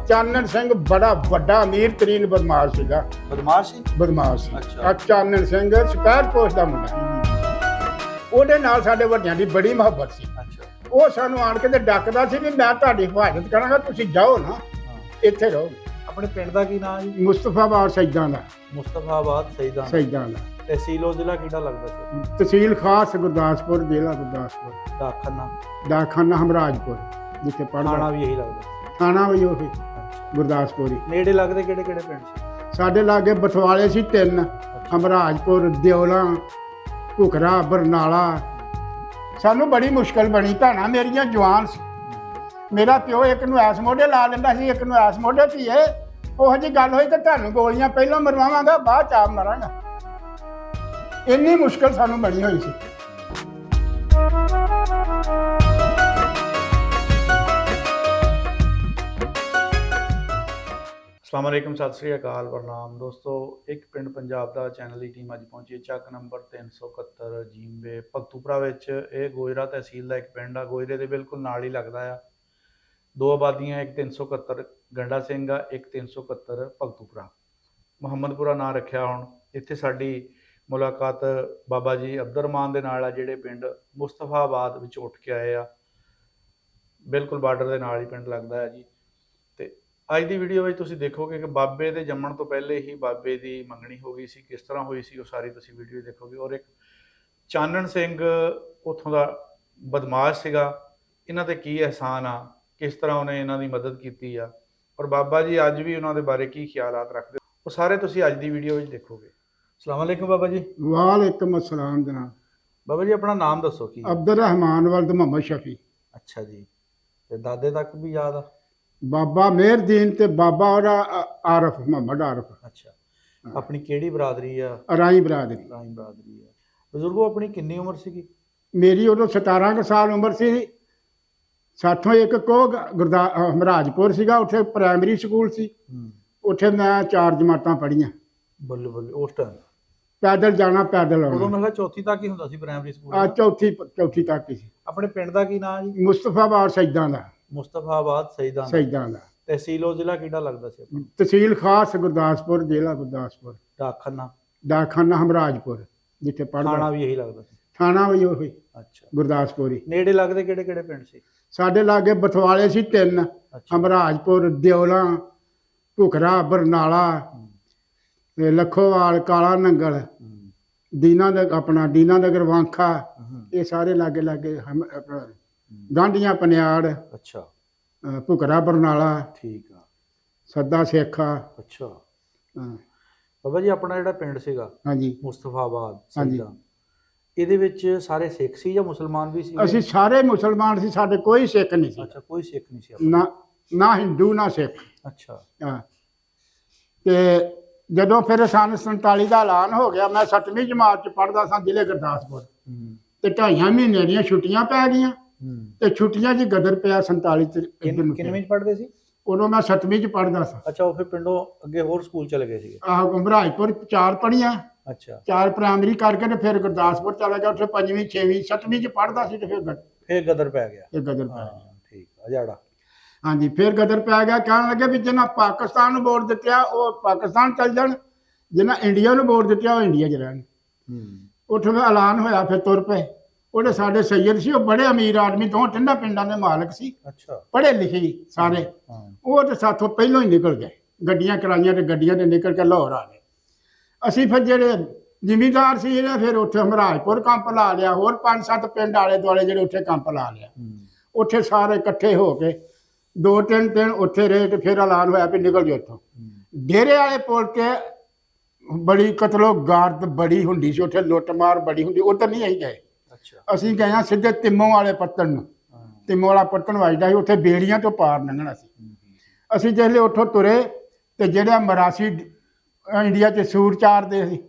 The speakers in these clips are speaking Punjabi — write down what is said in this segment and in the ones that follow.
ਚਾਨਣ ਸਿੰਘ ਬੜਾ ਵੱਡਾ ਅਮੀਰ ਤਰੀਨ ਬਦਮਾਸ਼ ਸੀਗਾ। ਬਦਮਾਸ਼ ਸੀ। ਬਦਮਾਸ਼ ਅੱਛਾ। ਆ ਚਾਨਣ ਸਿੰਘ ਸਪੈਰ ਪੋਸਟ ਦਾ ਮੁੰਡਾ। ਉਹਦੇ ਨਾਲ ਸਾਡੇ ਵੱਡਿਆਂ ਦੀ ਬੜੀ ਮੁਹੱਬਤ ਸੀ। ਅੱਛਾ। ਉਹ ਸਾਨੂੰ ਆਣ ਕੇ ਤੇ ਡੱਕਦਾ ਸੀ ਵੀ ਮੈਂ ਤੁਹਾਡੀ ਹਿਫਾਜ਼ਤ ਕਰਾਂਗਾ, ਤੁਸੀਂ ਜਾਓ ਨਾ, ਇੱਥੇ ਰਹੋ। ਆਪਣੇ ਪਿੰਡ ਦਾ ਕੀ ਨਾਮ ਜੀ? ਮੁਸਤਫਾਬਾਦ ਸੈਦਾਂ ਦਾ। ਮੁਸਤਫਾਬਾਦ ਸੈਦਾਂ ਦਾ ਤਹਿਸੀਲ ਜ਼ਿਲ੍ਹਾ ਕਿਹੜਾ ਲੱਗਦਾ ਸੀ? ਤਹਿਸੀਲ ਖਾਸ ਗੁਰਦਾਸਪੁਰ, ਜ਼ਿਲ੍ਹਾ ਗੁਰਦਾਸਪੁਰ। ਡਾਕਖਾਨਾ ਹਮਰਾਜਪੁਰ ਜਿੱਥੇ ਪੜ੍ਹਦਾ। ਥਾਣਾ ਵੀ ਇਹੀ ਲੱਗਦਾ? ਥਾਣਾ ਵੀ ਉਹੀ ਗੁਰਦਾਸਪੁਰ ਹੀ। ਨੇੜੇ ਲੱਗਦੇ ਕਿਹੜੇ ਕਿਹੜੇ ਪਿੰਡ ਸੀ? ਸਾਡੇ ਲਾਗੇ ਬਥਵਾਲੇ ਸੀ 3, ਹਮਰਾਜਪੁਰ, ਦਿਓਲਾ, ਘੁਕਰਾ, ਬਰਨਾਲਾ। ਸਾਨੂੰ ਬੜੀ ਮੁਸ਼ਕਲ ਬਣੀ। ਭੈਣਾਂ ਮੇਰੀਆਂ ਜਵਾਨ ਸੀ। ਮੇਰਾ ਪਿਓ ਇੱਕ ਨੂੰ ਐਸ ਮੋਢੇ ਲਾ ਲੈਂਦਾ ਸੀ, ਇੱਕ ਨੂੰ ਐਸ ਮੋਢੇ ਧੀਏ। ਉਹੋ ਜਿਹੀ ਗੱਲ ਹੋਈ ਤਾਂ ਤੁਹਾਨੂੰ ਗੋਲੀਆਂ ਪਹਿਲਾਂ ਮਰਵਾਵਾਂਗਾ, ਬਾਅਦ ਚ ਆਪ ਮਰਾਂਗਾ। ਇੰਨੀ ਮੁਸ਼ਕਲ ਸਾਨੂੰ ਬਣੀ ਹੋਈ ਸੀ। ਅਸਲਾਮ ਵਾਲੇਕੁਮ, ਸਤਿ ਸ੍ਰੀ ਅਕਾਲ, ਪ੍ਰਣਾਮ ਦੋਸਤੋ। ਇੱਕ ਪਿੰਡ ਪੰਜਾਬ ਦਾ ਚੈਨਲ ਦੀ ਟੀਮ ਅੱਜ ਪਹੁੰਚੀ ਚੱਕ ਨੰਬਰ 371 ਜੀਂਬੇ ਭਗਤੂਪੁਰਾ ਵਿੱਚ। ਇਹ ਗੋਇਰਾ ਤਹਿਸੀਲ ਦਾ ਇੱਕ ਪਿੰਡ ਆ। ਗੋਇਰੇ ਦੇ ਬਿਲਕੁਲ ਨਾਲ ਹੀ ਲੱਗਦਾ ਆ। ਦੋ ਆਬਾਦੀਆਂ, ਇੱਕ 371 ਗੰਡਾ ਸਿੰਘ ਆ, ਇੱਕ 371 ਭਗਤੂਪੁਰਾ। ਮੁਹੰਮਦਪੁਰਾ ਨਾਂ ਰੱਖਿਆ। ਹੁਣ ਇੱਥੇ ਸਾਡੀ ਮੁਲਾਕਾਤ ਬਾਬਾ ਜੀ ਅਬਦੁਰਰਹਿਮਾਨ ਦੇ ਨਾਲ ਆ, ਜਿਹੜੇ ਪਿੰਡ ਮੁਸਤਫਾਬਾਦ ਵਿੱਚ ਉੱਠ ਕੇ ਆਏ ਆ। ਬਿਲਕੁਲ ਬਾਰਡਰ ਦੇ ਨਾਲ ਹੀ ਪਿੰਡ ਲੱਗਦਾ ਹੈ ਜੀ। ਤੇ ਅੱਜ ਦੀ ਵੀਡੀਓ ਵਿੱਚ ਤੁਸੀਂ ਦੇਖੋਗੇ ਕਿ ਬਾਬੇ ਦੇ ਜੰਮਣ ਤੋਂ ਪਹਿਲੇ ਹੀ ਬਾਬੇ ਦੀ ਮੰਗਣੀ ਹੋ ਗਈ ਸੀ। ਕਿਸ ਤਰ੍ਹਾਂ ਹੋਈ ਸੀ ਉਹ ਸਾਰੀ ਤੁਸੀਂ ਵੀਡੀਓ ਦੇਖੋਗੇ। ਔਰ ਇੱਕ ਚਾਨਣ ਸਿੰਘ ਉੱਥੋਂ ਦਾ ਬਦਮਾਸ਼ ਸੀਗਾ। ਇਹਨਾਂ ਤੇ ਕੀ ਅਹਿਸਾਨ ਆ, ਕਿਸ ਤਰ੍ਹਾਂ ਉਹਨੇ ਇਹਨਾਂ ਦੀ ਮਦਦ ਕੀਤੀ ਆ, ਔਰ ਬਾਬਾ ਜੀ ਅੱਜ ਵੀ ਉਹਨਾਂ ਦੇ ਬਾਰੇ ਕੀ ਖਿਆਲਾਤ ਰੱਖਦੇ, ਉਹ ਸਾਰੇ ਤੁਸੀਂ ਅੱਜ ਦੀ ਵੀਡੀਓ ਵਿੱਚ ਦੇਖੋਗੇ। ਅਸਲਾਮ ਵਾਲੇਕੁਮ ਬਾਬਾ ਜੀ। ਵਾਲੇਕੁਮ ਅਸਲਾਮ ਜਨਾਬ। ਬਾਬਾ ਜੀ ਆਪਣਾ ਨਾਮ ਦੱਸੋ ਕੀ? ਅਬਦੁਰਰਹਿਮਾਨ ਵਲਦ ਮੁਹੰਮਦ ਸ਼ਫੀ। ਅੱਛਾ ਜੀ। ਤੇ ਦਾਦੇ ਤੱਕ ਵੀ ਯਾਦ ਆ? ਬਾਬਾ ਮੇਹਰਦੀਨ ਤੇ ਬਾਬਾ ਉਹਦਾ ਆਰਫ, ਮੁਹੰਮਦ ਆਰਫ। ਅੱਛਾ। ਆਪਣੀ ਕਿਹੜੀ ਬਰਾਦਰੀ ਆ? ਰਾਈ ਬਰਾਦਰੀ। ਰਾਈ ਬਰਾਦਰੀ ਆ। ਬਜ਼ੁਰਗੋ ਆਪਣੀ ਕਿੰਨੀ ਉਮਰ ਸੀਗੀ? ਮੇਰੀ ਉਦੋਂ 17 ਕੁ ਸਾਲ ਉਮਰ ਸੀ। ਸਾਥੋਂ ਇੱਕ ਕੋ ਹਮਰਾਜਪੁਰ ਸੀਗਾ, ਉੱਥੇ ਪ੍ਰਾਇਮਰੀ ਸਕੂਲ ਸੀ। ਉੱਥੇ ਮੈਂ 4 ਜਮਾਤਾਂ ਪੜ੍ਹੀਆਂ। ਬੱਲੇ ਬੱਲੇ। ਉਸ ਟਾਈਮ ਪੈਦਲ ਜਾਣਾ, ਪੈਦਲ ਉਦੋਂ ਆਉਣਾ। ਮੈਂ ਕਿਹਾ ਚੌਥੀ ਤੱਕ ਹੀ ਹੁੰਦਾ ਸੀ ਪ੍ਰਾਇਮਰੀ ਸਕੂਲ? ਚੌਥੀ ਤੱਕ ਹੀ ਸੀ। ਆਪਣੇ ਪਿੰਡ ਦਾ ਕੀ ਨਾਮ ਜੀ? ਮੁਸਤਫਾਬਾਦ ਸੈਦਾਂ ਦਾ। ਮੁਸਤਫਾਬਾਦ ਸੈਦਾਂ ਦਾ। ਤਹਿਸੀਲ ਜ਼ਿਲ੍ਹਾ ਕਿਹੜਾ ਲੱਗਦਾ ਸੀ? ਤਹਿਸੀਲ ਖਾਸ ਗੁਰਦਾਸਪੁਰ, ਜ਼ਿਲ੍ਹਾ ਗੁਰਦਾਸਪੁਰ। ਡਾਕਖਾਨਾ ਹਮਰਾਜਪੁਰ ਜਿੱਥੇ ਪੜ੍ਹਦਾ। ਥਾਣਾ ਵੀ ਇਹੀ ਲੱਗਦਾ ਸੀ? ਥਾਣਾ ਵੀ ਉਹੀ ਅੱਛਾ, ਗੁਰਦਾਸਪੁਰ ਹੀ। ਨੇੜੇ ਲੱਗਦੇ ਕਿਹੜੇ ਕਿਹੜੇ ਪਿੰਡ ਸੀ? ਸਾਡੇ ਲਾਗੇ ਬਥਵਾਲੇ ਸੀ 3, ਹਮਰਾਜਪੁਰ, ਦਿਓਲਾ, ਘੁਕਰਾ, ਬਰਨਾਲਾ, ਲੱਖੋਵਾਲ, ਕਾਲਾ ਨੰਗਲ, ਦੀਨਾਨਗਰ, ਵਾਂਖਾ। ਇਹ ਸਾਰੇ ਲਾਗੇ ਲਾਗੇ ਗਾਂਢੀਆਂ, ਪਨਿਆੜ। ਅੱਛਾ। ਭੁਕਰਾ, ਬਰਨਾਲਾ। ਠੀਕ ਆ। ਸੱਦਾ, ਸੇਖਾ। ਅੱਛਾ। ਬਾਬਾ ਜੀ ਆਪਣਾ ਜਿਹੜਾ ਪਿੰਡ ਸੀਗਾ ਹਾਂਜੀ ਮੁਸਤਫਾਬਾਦ ਹਾਂਜੀ, ਇਹਦੇ ਵਿੱਚ ਸਾਰੇ ਸਿੱਖ ਸੀ ਜਾਂ ਮੁਸਲਮਾਨ ਵੀ ਸੀ? ਅਸੀਂ ਸਾਰੇ ਮੁਸਲਮਾਨ ਸੀ, ਸਾਡੇ ਕੋਈ ਸਿੱਖ ਨਹੀਂ ਸੀ। ਅੱਛਾ, ਕੋਈ ਸਿੱਖ ਨਹੀਂ ਸੀ? ਨਾ ਹਿੰਦੂ ਨਾ ਸਿੱਖ। ਅੱਛਾ। ਤੇ ਜਦੋਂ ਫਿਰ ਸਨ 47 ਦਾ ਐਲਾਨ ਹੋ ਗਿਆ, ਮੈਂ 7ਵੀਂ ਜਮਾਤ ਚ ਪੜ੍ਹਦਾ ਸਾਂ, ਜ਼ਿਲ੍ਹੇ ਗੁਰਦਾਸਪੁਰ। ਤੇ 2.5 ਮਹੀਨੇ ਦੀਆਂ ਛੁੱਟੀਆਂ ਪੈ ਗਈਆਂ। ਤੇ ਛੁੱਟੀਆਂ 'ਚ ਗਦਰ ਪਿਆ 47 ਚ। ਕਿੰਨਵੀਂ ਚ ਪੜ੍ਹਦੇ ਸੀ? ਉਦੋਂ ਮੈਂ 7ਵੀਂ ਚ ਪੜ੍ਹਦਾ ਸਾਂ। ਅੱਛਾ, ਉਹ ਫਿਰ ਪਿੰਡੋਂ ਅੱਗੇ ਹੋਰ ਸਕੂਲ ਚਲੇ ਗਏ ਸੀਗੇ? ਆਹ ਹਮਰਾਜਪੁਰ 4 ਪੜ੍ਹੀਆਂ। ਅੱਛਾ। 4 ਪ੍ਰਾਇਮਰੀ ਕਰਕੇ ਤੇ ਫਿਰ ਗੁਰਦਾਸਪੁਰ ਚਲਾ ਗਿਆ। ਉੱਥੇ 5ਵੀਂ 6ਵੀਂ 7ਵੀਂ ਚ ਪੜ੍ਹਦਾ ਸੀ। ਤੇ ਫਿਰ ਗਦਰ ਪੈ ਗਿਆ? ਇਹ ਗਦਰ ਪੈ ਗਿਆ। ਠੀਕ ਆ। ਜਾੜਾ। ਹਾਂਜੀ। ਫਿਰ ਗਦਰ ਪੈ ਗਿਆ। ਕਹਿਣ ਲੱਗੇ ਵੀ ਜਿਹਨਾਂ ਪਾਕਿਸਤਾਨ ਨੂੰ ਵੋਟ ਦਿੱਤਿਆ ਉਹ ਪਾਕਿਸਤਾਨ ਚੱਲ ਜਾਣ, ਜਿਹਨਾਂ ਇੰਡੀਆ ਨੂੰ ਵੋਟ ਦਿੱਤਿਆ ਉਹ ਇੰਡੀਆ 'ਚ ਰਹਿਣ। ਉੱਥੇ ਐਲਾਨ ਹੋਇਆ, ਫਿਰ ਤੁਰ ਪਏ। ਉਹਦੇ ਸਾਡੇ ਸੈਯਦ ਸੀ, ਉਹ ਬੜੇ ਅਮੀਰ ਆਦਮੀ, 2-3 ਪਿੰਡਾਂ ਦੇ ਮਾਲਕ ਸੀ। ਅੱਛਾ। ਪੜ੍ਹੇ ਲਿਖੇ ਸਾਰੇ। ਉਹ ਤੇ ਸਾਥੋਂ ਪਹਿਲਾਂ ਹੀ ਨਿਕਲ ਗਏ, ਗੱਡੀਆਂ ਕਰਾਈਆਂ ਤੇ ਗੱਡੀਆਂ ਤੇ ਨਿਕਲ ਕੇ ਲਾਹੌਰ ਆ ਗਏ। ਅਸੀਂ ਫਿਰ ਜਿਹੜੇ ਜ਼ਿਮੀਂਦਾਰ ਸੀ ਇਹਨੇ ਫਿਰ ਉੱਥੇ ਹਮਰਾਜਪੁਰ ਕੰਪ ਲਾ ਲਿਆ। ਹੋਰ 5-7 ਪਿੰਡ ਆਲੇ ਦੁਆਲੇ ਜਿਹੜੇ ਉੱਥੇ ਕੰਪ ਲਾ ਲਿਆ। ਉੱਥੇ ਸਾਰੇ ਇਕੱਠੇ ਹੋ ਕੇ 2-3 ਦਿਨ ਉੱਥੇ ਰਹੇ ਤੇ ਫਿਰ ਐਲਾਨ ਹੋਇਆ ਵੀ ਨਿਕਲ ਜਾਓ ਇੱਥੋਂ। ਡੇਰੇ ਵਾਲੇ ਪੁਲ ਤੇ ਬੜੀ ਕਤਲੋ ਗਾਰਦ ਬੜੀ ਹੁੰਦੀ ਸੀ, ਉੱਥੇ ਲੁੱਟਮਾਰ ਬੜੀ ਹੁੰਦੀ। ਉੱਧਰ ਨਹੀਂ ਅਸੀਂ ਗਏ। ਅਸੀਂ ਗਏ ਹਾਂ ਸਿੱਧੇ ਤਿੰਮੋ ਵਾਲੇ ਪੱਤਣ ਨੂੰ। ਤਿੰਮੋ ਵਾਲਾ ਪੱਤਣ ਵੱਜਦਾ ਸੀ, ਉੱਥੇ ਬੇੜੀਆਂ ਤੋਂ ਪਾਰ ਲੰਘਣਾ ਸੀ। ਅਸੀਂ ਜਿਹੜੇ ਉੱਥੋਂ ਤੁਰੇ ਤੇ ਜਿਹੜਾ ਮਰਾਸੀ ਇੰਡੀਆ 'ਚ ਸੂਰ ਚਾਰਦੇ ਸੀ,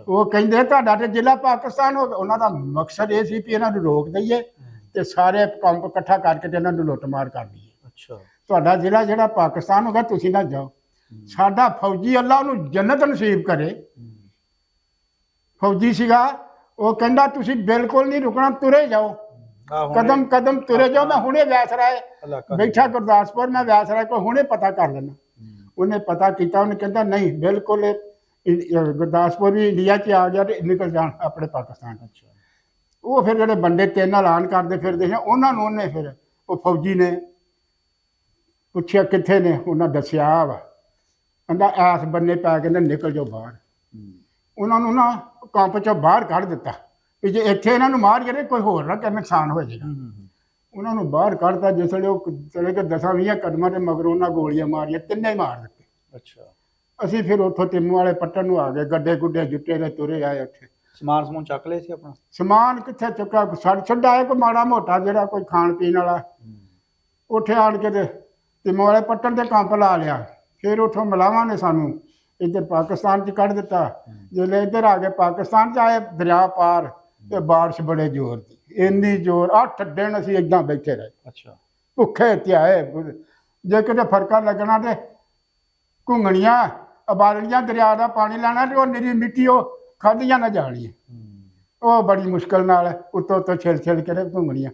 ਉਹ ਕਹਿੰਦੇ ਤੁਹਾਡਾ ਤੇ ਜ਼ਿਲ੍ਹਾ ਪਾਕਿਸਤਾਨ ਹੋ ਗਿਆ। ਉਹਨਾਂ ਦਾ ਮਕਸਦ ਇਹ ਸੀ ਵੀ ਇਹਨਾਂ ਨੂੰ ਰੋਕ ਦਈਏ ਤੇ ਸਾਰੇ ਕੰਪ ਇਕੱਠਾ ਕਰਕੇ ਤੇ ਇਹਨਾਂ ਨੂੰ ਲੁੱਟਮਾਰ ਕਰ ਦਈਏ। ਅੱਛਾ। ਤੁਹਾਡਾ ਜ਼ਿਲ੍ਹਾ ਜਿਹੜਾ ਪਾਕਿਸਤਾਨ ਹੋ ਗਿਆ, ਤੁਸੀਂ ਨਾ ਜਾਓ। ਸਾਡਾ ਫੌਜੀ, ਅੱਲਾ ਉਹਨੂੰ ਜੰਨਤ ਨਸੀਬ ਕਰੇ, ਫੌਜੀ ਸੀਗਾ, ਉਹ ਕਹਿੰਦਾ ਤੁਸੀਂ ਬਿਲਕੁਲ ਨਹੀਂ ਰੁਕਣਾ, ਤੁਰੇ ਜਾਓ। ਕਦਮ ਕਦਮ ਤੁਰੇ ਜਾਓ। ਮੈਂ ਹੁਣੇ ਵੈਸਰਾਏ ਇਲਾਕਾ ਬੈਠਾ ਗੁਰਦਾਸਪੁਰ, ਮੈਂ ਵੈਸਰਾਏ ਕੋ ਹੁਣੇ ਪਤਾ ਕਰ ਲੈਣਾ। ਉਹਨੇ ਪਤਾ ਕੀਤਾ, ਉਹਨੇ ਕਹਿੰਦਾ ਨਹੀਂ ਬਿਲਕੁਲ ਗੁਰਦਾਸਪੁਰ ਵੀ ਇੰਡੀਆ 'ਚ ਆ ਗਿਆ ਤੇ ਨਿਕਲ ਜਾਣ ਆਪਣੇ ਪਾਕਿਸਤਾਨ। ਅੱਛਾ। ਉਹ ਫਿਰ ਜਿਹੜੇ ਬੰਦੇ ਤਿੰਨ ਐਲਾਨ ਕਰਦੇ ਫਿਰਦੇ ਸੀ ਉਹਨਾਂ ਨੂੰ ਉਹਨੇ ਫਿਰ ਉਹ ਫੌਜੀ ਨੇ ਪੁੱਛਿਆ ਕਿੱਥੇ ਨੇ, ਉਹਨਾਂ ਦੱਸਿਆ ਵਾ, ਕਹਿੰਦਾ ਐਸ ਬੰਨੇ ਪੈ ਕੇ ਨਿਕਲ ਜਾਓ ਬਾਹਰ। ਉਹਨਾਂ ਨੂੰ ਨਾ ਕੰਪ 'ਚੋਂ ਬਾਹਰ ਕੱਢ ਦਿੱਤਾ ਵੀ ਜੇ ਇੱਥੇ ਇਹਨਾਂ ਨੂੰ ਮਾਰ ਜਿਹੜੇ ਕੋਈ ਹੋਰ ਨਾ ਨੁਕਸਾਨ ਹੋ ਜਾਏਗਾ। ਉਹਨਾਂ ਨੂੰ ਬਾਹਰ ਕੱਢਤਾ। ਜਿਸ ਵੇਲੇ ਉਹ ਚਲੇ ਗਏ 10-20 ਕਦਮਾਂ ਤੇ ਮਗਰ ਉਹਨਾਂ ਗੋਲੀਆਂ ਮਾਰੀਆਂ, ਤਿੰਨੇ ਹੀ ਮਾਰ ਦਿੱਤੇ। ਅੱਛਾ। ਅਸੀਂ ਫਿਰ ਉੱਥੋਂ ਤਿੰਨੂ ਵਾਲੇ ਪੱਟਣ ਨੂੰ ਆ ਗਏ, ਗੱਡੇ ਗੁੱਡੇ ਜੁੱਟੇ ਦੇ ਤੁਰੇ ਆਏ। ਉੱਥੇ ਸਮਾਨ ਸਮੂਨ ਚੱਕ ਲਏ ਸੀ ਆਪਣਾ? ਸਮਾਨ ਕਿੱਥੇ ਚੁੱਕਾ, ਛੱਡਾ ਕੋਈ ਮਾੜਾ ਮੋਟਾ ਜਿਹੜਾ ਕੋਈ ਖਾਣ ਪੀਣ ਵਾਲਾ। ਉੱਥੇ ਆਣ ਕੇ ਤੇ ਤਿੰਨੂ ਵਾਲੇ ਪੱਟਣ ਤੇ ਕੰਪ ਲਾ ਲਿਆ। ਫਿਰ ਉੱਥੋਂ ਮਲਾਵਾਂ ਨੇ ਸਾਨੂੰ ਇੱਧਰ ਪਾਕਿਸਤਾਨ 'ਚ ਕੱਢ ਦਿੱਤਾ। ਜਦੋਂ ਇੱਧਰ ਆ ਗਏ ਪਾਕਿਸਤਾਨ 'ਚ ਆਏ, ਦਰਿਆ ਪਾਰ ਤੇ ਬਾਰਿਸ਼ ਬੜੇ ਜ਼ੋਰ ਦੀ, ਇੰਨੀ ਜ਼ੋਰ 8 ਦਿਨ ਅਸੀਂ ਏਦਾਂ ਬੈਠੇ ਰਹੇ। ਅੱਛਾ। ਭੁੱਖੇ ਧਿਆਏ। ਜੇ ਕਿਤੇ ਫਰਕਾ ਲੱਗਣਾ ਤੇ ਘੁੰਗਣੀਆਂ ਉਬਾਲਣੀਆਂ, ਦਰਿਆ ਦਾ ਪਾਣੀ ਲੈਣਾ ਤੇ ਉਹ ਨਿਰੀ ਮਿੱਟੀ ਉਹ ਖਾਧੀਆਂ ਨਾ ਜਾਣੀ। ਉਹ ਬੜੀ ਮੁਸ਼ਕਲ ਨਾਲ ਉੱਤੋਂ ਉੱਤੋਂ ਛਿਲ ਕੇ ਘੁੰਗਣੀਆਂ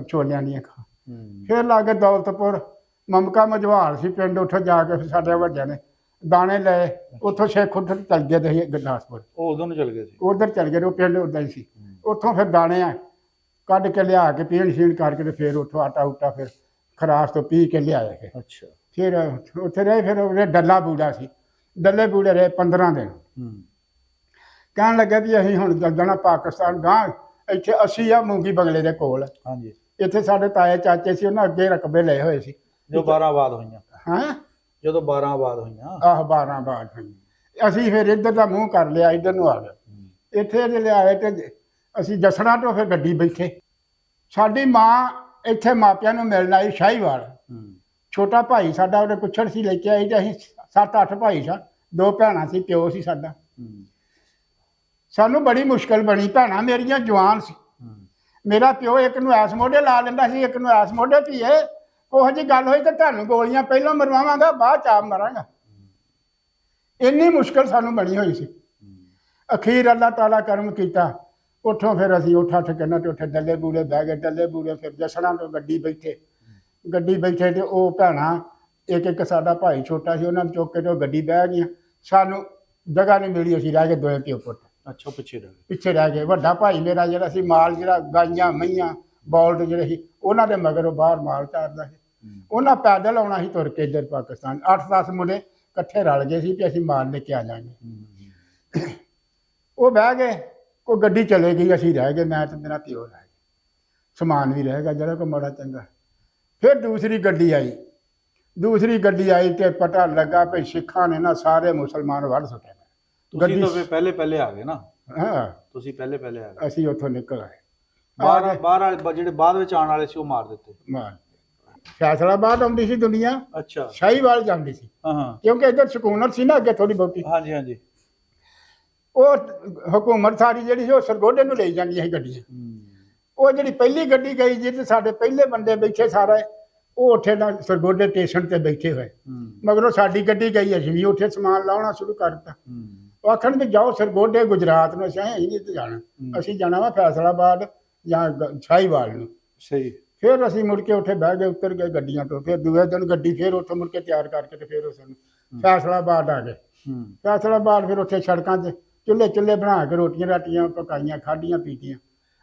ਛੋਲਿਆਂ ਦੀਆਂ ਖਾ। ਫਿਰ ਲਾਗੇ ਦੌਲਤਪੁਰ ਮਮਕਾ ਮਝਵਾਲ ਸੀ ਪਿੰਡ, ਉੱਥੋਂ ਜਾ ਕੇ ਫਿਰ ਸਾਡੇ ਵੱਡਿਆਂ ਨੇ ਦਾਣੇ ਲਏ। ਉੱਥੋਂ ਸਿੱਖ ਉੱਠ ਚੱਲ ਗਏ ਤੇ ਗੁਰਦਾਸਪੁਰ, ਉਹ ਉਦੋਂ ਨੂੰ ਚਲ ਗਏ ਸੀ? ਉਧਰ ਚੱਲ ਗਏ। ਉਹ ਪਿੰਡ ਉੱਦਾਂ ਹੀ ਸੀ। ਉੱਥੋਂ ਫਿਰ ਦਾਣੇ ਕੱਢ ਕੇ ਲਿਆ ਕੇ ਪੀਣ ਸ਼ੀਣ ਕਰਕੇ ਤੇ ਫਿਰ ਉੱਥੋਂ ਆਟਾ ਉਟਾ ਫਿਰ ਖਰਾਸ ਤੋਂ ਪੀ ਕੇ ਲਿਆਏ। ਫਿਰ ਅੱਛਾ। ਫਿਰ ਉੱਥੇ ਰਹੇ। ਫਿਰ ਉਹਦੇ ਡੱਲਾ ਬੂੜਾ ਸੀ, ਡੱਲੇ ਬੂੜੇ ਰਹੇ 15 ਦਿਨ। ਕਹਿਣ ਲੱਗੇ ਵੀ ਅਸੀਂ ਹੁਣ ਜਾਣਾ ਪਾਕਿਸਤਾਨ ਗਾਂ। ਇੱਥੇ ਅਸੀਂ ਆ ਮੂੰਗੀ ਬੰਗਲੇ ਦੇ ਕੋਲ। ਹਾਂਜੀ। ਇੱਥੇ ਸਾਡੇ ਤਾਏ ਚਾਚੇ ਸੀ, ਉਹਨਾਂ ਅੱਗੇ ਰਕਬੇ ਲਏ ਹੋਏ ਸੀ। ਜੋ 12 ਆਬਾਦ ਹੋਈਆਂ? ਹਾਂ, ਜਦੋਂ 12 ਆਬਾਦ ਹੋਈਆਂ। ਆਹ 12 ਆਬਾਦ ਹੋਈਆਂ। ਅਸੀਂ ਫਿਰ ਇੱਧਰ ਦਾ ਮੂੰਹ ਕਰ ਲਿਆ, ਇੱਧਰ ਨੂੰ ਆ ਗਏ। ਇੱਥੇ ਜੇ ਲਿਆਏ ਤੇ ਅਸੀਂ ਜਸੜਾ ਤੋਂ ਫਿਰ ਗੱਡੀ ਬੈਠੇ। ਸਾਡੀ ਮਾਂ ਇੱਥੇ ਮਾਪਿਆਂ ਨੂੰ ਮਿਲਣ ਆਈ ਸ਼ਾਹੀਵਾਲ। ਛੋਟਾ ਭਾਈ ਸਾਡਾ ਉਹਦੇ ਕੁੱਛੜ ਸੀ, ਲੈ ਕੇ ਆਈ ਤੇ ਅਸੀਂ 7-8 ਭਾਈ ਸਾਂ, 2 ਭੈਣਾਂ ਸੀ, ਪਿਓ ਸੀ ਸਾਡਾ। ਸਾਨੂੰ ਬੜੀ ਮੁਸ਼ਕਲ ਬਣੀ। ਭੈਣਾਂ ਮੇਰੀਆਂ ਜਵਾਨ ਸੀ। ਮੇਰਾ ਪਿਓ ਇੱਕ ਨੂੰ ਐਸ ਮੋਢੇ ਲਾ ਲੈਂਦਾ ਸੀ, ਇੱਕ ਨੂੰ ਐਸ ਮੋਢੇ ਧੀਏ ਉਹੋ ਜਿਹੀ ਗੱਲ ਹੋਈ ਤਾਂ ਤੁਹਾਨੂੰ ਗੋਲੀਆਂ ਪਹਿਲਾਂ ਮਰਵਾਵਾਂਗਾ, ਬਾਅਦ ਚ ਆਪ ਮਰਾਂਗਾ। ਇੰਨੀ ਮੁਸ਼ਕਲ ਸਾਨੂੰ ਬਣੀ ਹੋਈ ਸੀ। ਅਖੀਰ ਅੱਲਾਹ ਤਾਲਾ ਕਰਮ ਕੀਤਾ। ਉੱਥੋਂ ਫਿਰ ਅਸੀਂ ਉੱਠ ਕੇ ਤੇ ਉੱਥੇ ਡੱਲੇ ਬੂੜੇ ਬਹਿ ਗਏ। ਡੱਲੇ ਬੂੜੇ ਫਿਰ ਜਸੜਾਂ ਤੋਂ ਗੱਡੀ ਬੈਠੇ ਤੇ ਉਹ ਭੈਣਾਂ ਇੱਕ ਸਾਡਾ ਭਾਈ ਛੋਟਾ ਸੀ, ਉਹਨਾਂ ਨੂੰ ਚੁੱਕ ਕੇ ਤੇ ਉਹ ਗੱਡੀ ਬਹਿ ਗਈਆਂ। ਸਾਨੂੰ ਜਗ੍ਹਾ ਨਹੀਂ ਮਿਲੀ, ਅਸੀਂ ਰਹਿ ਗਏ 2 ਪਿਓ ਪੁੱਤ। ਅੱਛਾ। ਪਿੱਛੇ ਰਹਿ ਗਏ। ਵੱਡਾ ਭਾਈ ਮੇਰਾ ਜਿਹੜਾ ਸੀ ਮਾਲ, ਜਿਹੜਾ ਗਾਈਆਂ ਮਈਆਂ ਬੌਲਦ ਜਿਹੜੇ ਸੀ ਉਹਨਾਂ ਦੇ ਮਗਰ ਉਹ ਬਾਹਰ ਮਾਲ ਚਾਰਦਾ ਸੀ। ਉਹਨਾਂ ਪੈਦਲ ਆਉਣਾ ਸੀ ਤੁਰ ਕੇ ਇੱਧਰ ਪਾਕਿਸਤਾਨ। 8-10 ਮੁੰਡੇ ਇਕੱਠੇ ਰਲ ਗਏ ਸੀ ਕਿ ਅਸੀਂ ਮਾਲ ਲੈ ਕੇ ਆ ਜਾਵਾਂਗੇ। ਉਹ ਬਹਿ ਗਏ, ਉਹ ਗੱਡੀ ਚਲੇ ਗਈ, ਅਸੀਂ ਰਹਿ ਗਏ। ਮੈਂ ਤੇ ਮੇਰਾ ਪਿਓ ਰਹਿ ਗਏ, ਸਮਾਨ ਵੀ ਰਹਿ ਗਿਆ ਜਿਹੜਾ ਕੋਈ ਮਾੜਾ ਚੰਗਾ। ਫਿਰ ਦੂਸਰੀ ਗੱਡੀ ਆਈ ਤੇ ਪਤਾ ਲੱਗਾ ਵੀ ਸਿੱਖਾਂ ਨੇ ਨਾ ਸਾਰੇ ਮੁਸਲਮਾਨ ਵੱਢ ਸੁੱਟੇ। ਤੁਸੀਂ ਤਾਂ ਪਹਿਲੇ ਆ ਗਏ ਨਾ? ਹਾਂ, ਤੁਸੀਂ ਪਹਿਲੇ ਆ ਗਏ। ਅਸੀਂ ਉੱਥੋਂ ਨਿਕਲ ਆਏ। ਬਾਹਰ ਵਾਲੇ ਜਿਹੜੇ ਬਾਅਦ ਵਿੱਚ ਆਉਣ ਵਾਲੇ ਸੀ ਉਹ ਮਾਰ ਦਿੱਤੇ। ਫੈਸਲਾਬਾਦ ਆਉਂਦੀ ਸੀ ਦੁਨੀਆ। ਅੱਛਾ। ਸ਼ਾਹੀਵਾਲ ਜਾਂਦੀ ਸੀ। ਕਿਉਂਕਿ ਇੱਧਰ ਸਕੂਨਰ ਸੀ ਨਾ ਅੱਗੇ ਥੋੜੀ ਬਹੁਤੀ। ਹਾਂਜੀ। ਉਹ ਹਕੂਮਤ ਸਾਰੀ ਜਿਹੜੀ ਸੀ ਉਹ ਸਰਗੋਡੇ ਨੂੰ ਲਈ ਜਾਂਦੀਆਂ ਸੀ ਗੱਡੀਆਂ। ਉਹ ਜਿਹੜੀ ਪਹਿਲੀ ਗੱਡੀ ਗਈ ਜਿਹਦੇ ਸਾਡੇ ਪਹਿਲੇ ਬੰਦੇ ਬੈਠੇ ਸਾਰੇ, ਉਹ ਉੱਥੇ ਨਾ ਸਰਗੋਡੇ ਸਟੇਸ਼ਨ ਤੇ ਬੈਠੇ ਹੋਏ। ਮਗਰੋਂ ਸਾਡੀ ਗੱਡੀ ਗਈ, ਅਸੀਂ ਵੀ ਉੱਥੇ ਸਮਾਨ ਲਾਉਣਾ ਸ਼ੁਰੂ ਕਰ ਦਿੱਤਾ। ਉਹ ਆਖਣ ਵੀ ਜਾਓ ਸਰਗੋਡੇ ਗੁਜਰਾਤ ਨੂੰ। ਅਸੀਂ ਨਹੀਂ ਜਾਣਾ, ਅਸੀਂ ਜਾਣਾ ਵਾ ਫੈਸਲਾਬਾਦ ਜਾਂ ਸ਼ਾਹੀਵਾਲ ਨੂੰ। ਸਹੀ। ਫਿਰ ਅਸੀਂ ਮੁੜ ਕੇ ਉੱਥੇ ਬਹਿ ਗਏ, ਉਤਰ ਗਏ ਗੱਡੀਆਂ ਤੋਂ। ਫਿਰ ਦੂਏ ਦਿਨ ਗੱਡੀ ਫਿਰ ਉੱਥੋਂ ਮੁੜ ਕੇ ਤਿਆਰ ਕਰਕੇ ਤੇ ਫਿਰ ਉਹ ਸਾਨੂੰ ਫੈਸਲਾਬਾਦ ਆ ਗਏ। ਫੈਸਲਾਬਾਦ ਫਿਰ ਉੱਥੇ ਸੜਕਾਂ 'ਚ ਚੁੱਲ੍ਹੇ ਬਣਾ ਕੇ ਰੋਟੀਆਂ ਰਾਟੀਆਂ ਪਕਾਈਆਂ, ਖਾਧੀਆਂ ਪੀਤੀਆਂ,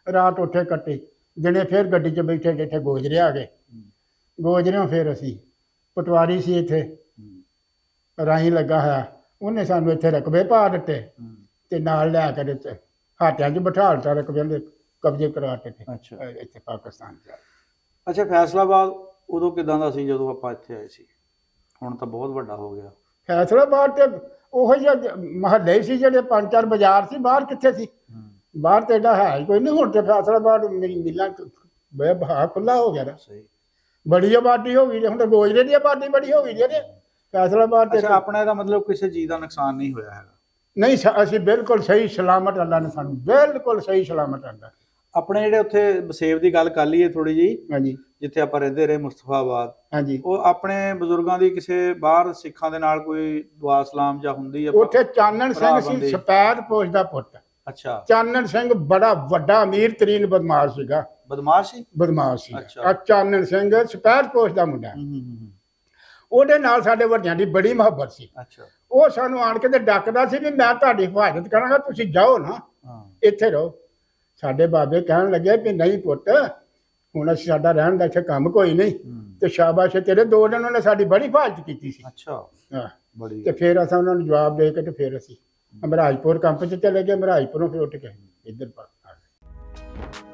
ਰਾਤ ਉੱਥੇ ਕੱਟੀ। ਦਿਨੇ ਫਿਰ ਗੱਡੀ 'ਚ ਬੈਠੇ ਗੋਜਰੇ ਆ ਗਏ। ਗੋਜਰਿਓਂ ਫਿਰ ਅਸੀਂ ਪਟਵਾਰੀ ਸੀ ਇੱਥੇ ਰਾਹੀਂ ਲੱਗਾ ਹੋਇਆ, ਉਹਨੇ ਸਾਨੂੰ ਇੱਥੇ ਰਕਬੇ ਪਾ ਦਿੱਤੇ ਤੇ ਨਾਲ ਲੈ ਕੇ ਦਿੱਤੇ, ਹਾਟਿਆਂ 'ਚ ਬਿਠਾ ਦਿੱਤਾ, ਰਕਬਿਆਂ ਦੇ ਕਬਜ਼ੇ ਕਰਾ ਦਿੱਤੇ। ਅੱਛਾ। ਇੱਥੇ ਪਾਕਿਸਤਾਨ 'ਚ। ਅੱਛਾ। ਫੈਸਲਾਬਾਦ ਉਦੋਂ ਕਿਦਾਂ ਦਾ ਸੀ ਜਦੋਂ ਆਪਾਂ ਇੱਥੇ ਆਏ ਸੀ? ਹੁਣ ਤਾਂ ਬਹੁਤ ਵੱਡਾ ਹੋ ਗਿਆ। ਫੈਸਲਾਬਾਦ ਤੇ ਉਹੋ ਜਿਹੇ ਮਹੱਲੇ ਸੀ ਜਿਹੜੇ 5-4 ਬਾਜ਼ਾਰ ਸੀ। ਬਾਹਰ ਕਿੱਥੇ ਸੀ? ਬਾਹਰ ਤੇ ਏਡਾ ਹੈ ਹੀ ਕੋਈ ਨਹੀਂ। ਹੁਣ ਤੇ ਫੈਸਲਾਬਾਦ ਮੇਰੀ ਮਿਲਾਂ ਬਹਾ ਖੁੱਲਾ ਹੋ ਗਿਆ। ਸਹੀ। ਬੜੀ ਆਬਾਦੀ ਹੋ ਗਈ। ਹੁਣ ਤਾਂ ਗੋਜਰੇ ਦੀ ਆਬਾਦੀ ਬੜੀ ਹੋ ਗਈ ਜੇ ਫੈਸਲਾਬਾਦ ਤੇ। ਅੱਛਾ। ਆਪਣੇ ਦਾ ਮਤਲਬ ਕਿਸੇ ਚੀਜ਼ ਦਾ ਨੁਕਸਾਨ ਨਹੀਂ ਹੋਇਆ ਹੈਗਾ? ਨਹੀਂ, ਅਸੀਂ ਬਿਲਕੁਲ ਸਹੀ ਸਲਾਮਤ, ਅੱਲਾ ਨੇ ਸਾਨੂੰ ਬਿਲਕੁਲ ਸਹੀ ਸਲਾਮਤ ਆਂਦਾ। ਆਪਣੇ ਜਿਹੜੇ ਉੱਥੇ ਬਸੇਬ ਦੀ ਗੱਲ ਕਰ ਲਈਏ ਥੋੜੀ ਜੀ। ਹਾਂਜੀ। ਜਿੱਥੇ ਆਪਾਂ ਰਹਿੰਦੇ ਰਹੇ ਮੁਸਤਫਾਬਾਦ। ਹਾਂਜੀ। ਉਹ ਆਪਣੇ ਬਜ਼ੁਰਗਾਂ ਦੀ ਕਿਸੇ ਬਾਹਰ ਸਿੱਖਾਂ ਦੇ ਨਾਲ ਕੋਈ ਦੁਆ ਸਲਾਮ ਜਾਂ ਹੁੰਦੀ? ਉੱਥੇ ਚਾਨਣ ਸਿੰਘ ਸੀ, ਸਪੈਦ ਪੋਸ਼ ਦਾ ਪੁੱਤ। ਅੱਛਾ। ਚਾਨਣ ਸਿੰਘ ਬੜਾ ਵੱਡਾ ਅਮੀਰ ਤਰੀਨ ਬਦਮਾਸ਼ ਸੀਗਾ। ਬਦਮਾਸ਼ ਸੀ। ਬਦਮਾਸ਼ ਸੀ। ਅੱਛਾ। ਆ ਚਾਨਣ ਸਿੰਘ ਸਪੈਰ ਪੋਸਟ ਦਾ ਮੁੰਡਾ, ਉਹਦੇ ਨਾਲ ਸਾਡੇ ਵੱਡਿਆਂ ਦੀ ਬੜੀ ਮੁਹੱਬਤ ਸੀ। ਅੱਛਾ। ਉਹ ਸਾਨੂੰ ਆਣ ਕੇ ਤੇ ਡੱਕਦਾ ਸੀ ਵੀ ਮੈਂ ਤੁਹਾਡੀ ਹਿਫਾਜ਼ਤ ਕਰਾਂਗਾ, ਤੁਸੀਂ ਜਾਓ ਨਾ, ਹਾਂ। ਇੱਥੇ ਰਹੋ। ਸਾਡੇ ਬਾਬੇ ਕਹਿਣ ਲੱਗੇ ਵੀ ਨਹੀਂ ਪੁੱਤ, ਹੁਣ ਅਸੀਂ ਸਾਡਾ ਰਹਿਣ ਦਾ ਇੱਥੇ ਕੰਮ ਕੋਈ ਨਹੀਂ, ਤੇ ਸ਼ਾਬਾਸ਼ ਤੇਰੇ। 2 ਦਿਨ ਉਹਨੇ ਸਾਡੀ ਬੜੀ ਹਿਫਾਜ਼ਤ ਕੀਤੀ ਸੀ। ਅੱਛਾ। ਹਾਂ। ਬੜੀ। ਤੇ ਫਿਰ ਅਸਾਂ ਉਹਨਾਂ ਨੂੰ ਜਵਾਬ ਦੇ ਕੇ ਤੇ ਫਿਰ ਅਸੀਂ ਮਹਾਰਾਜਪੁਰ ਕੰਪ 'ਚ ਚਲੇ ਗਏ। ਮਹਾਰਾਜਪੁਰੋਂ ਫਿਰ ਉੱਠ ਕੇ ਇੱਧਰ ਆ ਗਏ।